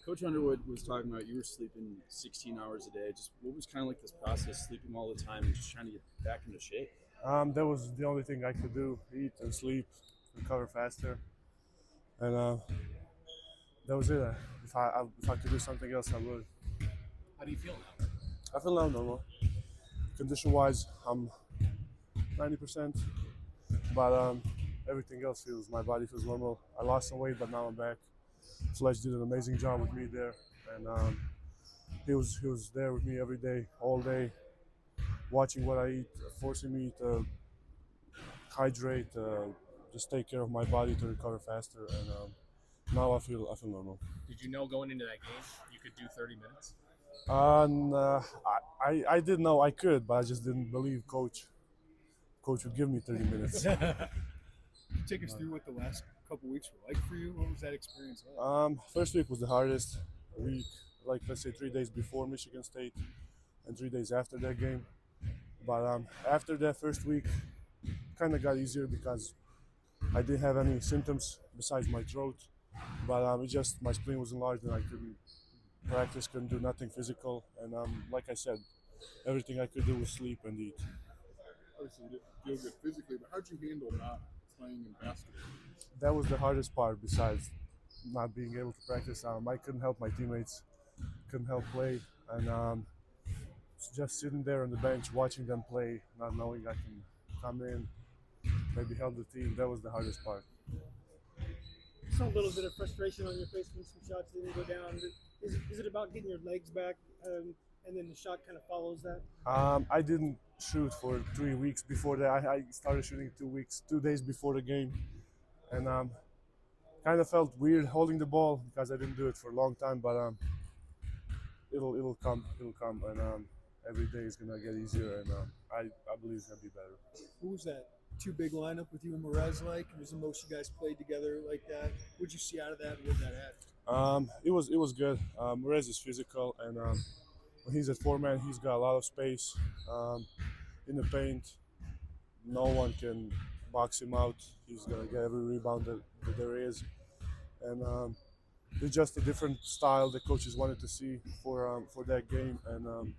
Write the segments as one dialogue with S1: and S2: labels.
S1: Coach Underwood was talking about you were sleeping 16 hours a day. Just what was kind of like this process, sleeping all the time and just trying to get back into shape?
S2: That was the only thing I could do: eat and sleep, recover faster, and that was it. If I could do something else, I would.
S3: How do you feel now?
S2: I feel now normal. Condition-wise, I'm 90%, but everything else feels. My body feels normal. I lost some weight, but now I'm back. Fletch did an amazing job with me there, and he was there with me every day, all day, watching what I eat, forcing me to hydrate, just take care of my body to recover faster, and now I feel normal.
S3: Did you know going into that game you could do 30 minutes?
S2: And I did know I could, but I just didn't believe coach would give me 30 minutes.
S4: Take us through what the last couple weeks were like for you. What was that experience like?
S2: First week was the hardest week, like let's say 3 days before Michigan State and 3 days after that game. But after that first week, kind of got easier because I didn't have any symptoms besides my throat. But it just my spleen was enlarged and I couldn't practice, couldn't do nothing physical. And like I said, everything I could do was sleep and eat.
S4: Obviously, you didn't feel good physically, but how'd you handle not playing in basketball?
S2: That was the hardest part besides not being able to practice. I couldn't help my teammates, couldn't help play, and just sitting there on the bench watching them play, not knowing I can come in, maybe help the team. That was the hardest part.
S5: Saw a little bit of frustration on your face when some shots didn't go down. Is it about getting your legs back, and then the shot kind of follows that?
S2: I didn't shoot for 3 weeks before that. I started shooting 2 days before the game, and kind of felt weird holding the ball because I didn't do it for a long time. But it'll come, and every day is gonna get easier, and I believe it's gonna be better.
S4: What was that two big lineup with you and Merez like? Was the most you guys played together like that? What'd you see out of that? Where'd that at?
S2: It was good. Merez is physical, and when he's at four-man, he's got a lot of space in the paint. No one can box him out. He's gonna get every rebound that there is, and it's just a different style the coaches wanted to see for that game, and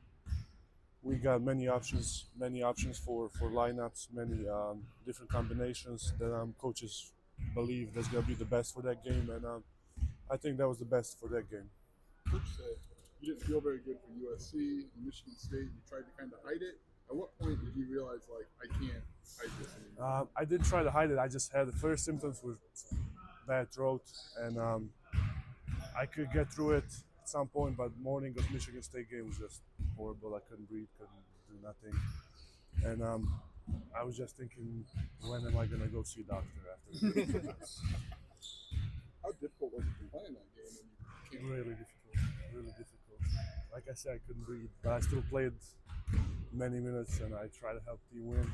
S2: we got many options for lineups, many different combinations that coaches believe that's gonna be the best for that game, and I think that was the best for that game.
S4: Coach said you didn't feel very good for USC and Michigan State. You tried to kind of hide it. At what point did you realize, like, I can't hide this anymore?
S2: I didn't try to hide it. I just had the first symptoms with bad throat, and I could get through it at some point. But morning of Michigan State game was just horrible. I couldn't breathe, couldn't do nothing, and I was just thinking, when am I gonna go see a doctor after this?
S4: How difficult was it to play in that game when you can't?
S2: Really difficult. Like I said, I couldn't breathe, but I still played many minutes, and I tried to help the team win.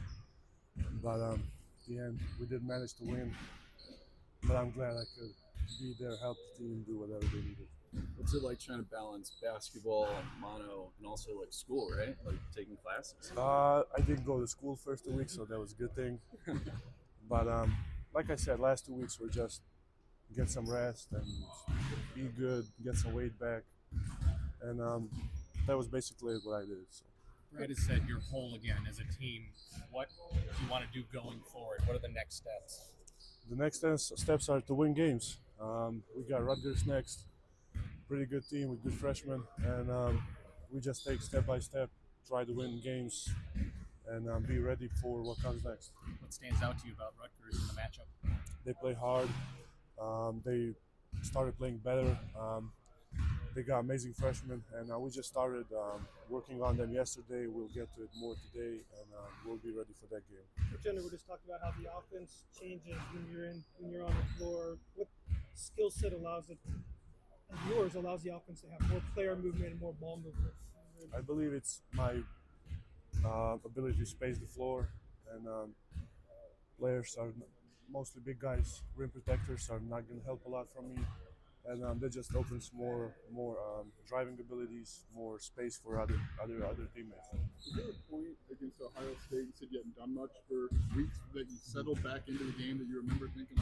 S2: But at the end, we did manage to win. But I'm glad I could be there, help the team do whatever they needed.
S1: What's it like trying to balance basketball, mono, and also like school, right? Like taking classes.
S2: I didn't go to school first 2 weeks, so that was a good thing. But like I said, last 2 weeks were just get some rest and be good, get some weight back, and that was basically what I did. So.
S3: Brad has said you're whole again as a team. What do you want to do going forward? What are the next steps?
S2: The next steps are to win games. We got Rutgers next, pretty good team with good freshmen, and we just take step by step, try to win games, and be ready for what comes next.
S3: What stands out to you about Rutgers in the matchup?
S2: They play hard. They started playing better. They got amazing freshmen, and we just started working on them yesterday. We'll get to it more today, and we'll be ready for that game.
S5: Coach Underwood just talked about how the offense changes when you're on the floor. What skill set allows the offense to have more player movement and more ball movement?
S2: I believe it's my ability to space the floor, and players are mostly big guys. Rim protectors are not going to help a lot from me, and that just opens more driving abilities, more space for other teammates.
S4: Was there a point against Ohio State you said you hadn't done much for weeks that you settled back into the game that you remember thinking,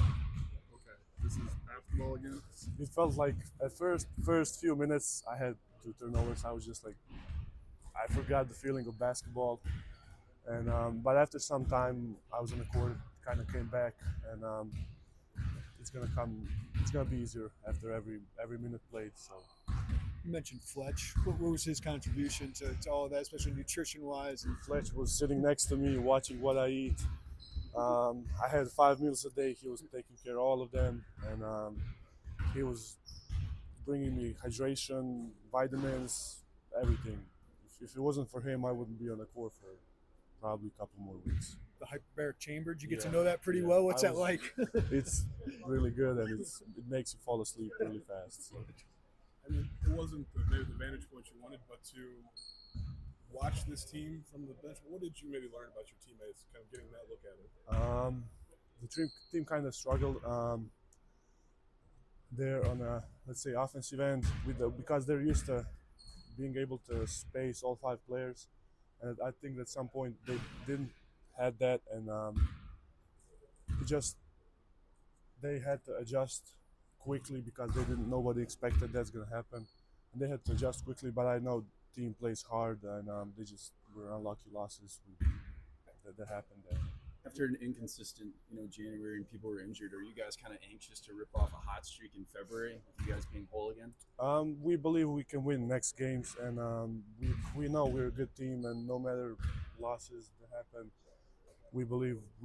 S4: okay? this is basketball again?
S2: It felt like at first few minutes I had 2 turnovers. I was just like, I forgot the feeling of basketball. And but after some time, I was on the court, kind of came back, and it's gonna be easier after every minute played. So.
S6: You mentioned Fletch. What was his contribution to all of that, especially nutrition-wise?
S2: Fletch was sitting next to me, watching what I eat. I had 5 meals a day. He was taking care of all of them, and he was bringing me hydration, vitamins, everything. If it wasn't for him, I wouldn't be on the court for probably a couple more weeks.
S6: The hyperbaric chamber, did you get to
S2: Yeah,
S6: know that pretty
S2: yeah.
S6: well? What's that like?
S2: It's really good, and it makes you fall asleep really fast. So.
S4: I mean, it wasn't maybe the vantage point you wanted, but to watch this team from the bench, what did you maybe learn about your teammates, kind of getting that look at it?
S2: The team kind of struggled. They're on a, let's say, offensive end because they're used to being able to space all 5 players, and I think at some point they didn't have that, and they had to adjust quickly because nobody expected that's gonna happen, and they had to adjust quickly. But I know team plays hard, and they just were unlucky losses that happened there.
S1: After an inconsistent, January and people were injured, are you guys kind of anxious to rip off a hot streak in February with you guys being whole again?
S2: We believe we can win next games, and we know we're a good team, and no matter losses that happen, we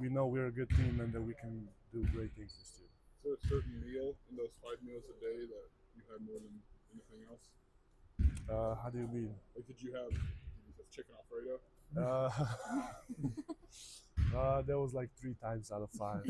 S2: know we're a good team and that we can do great things this year.
S4: Is there a certain meal in those 5 meals a day that you had more than anything else?
S2: How do you mean?
S4: Like, did you have chicken Alfredo?
S2: That was like 3 times out of 5.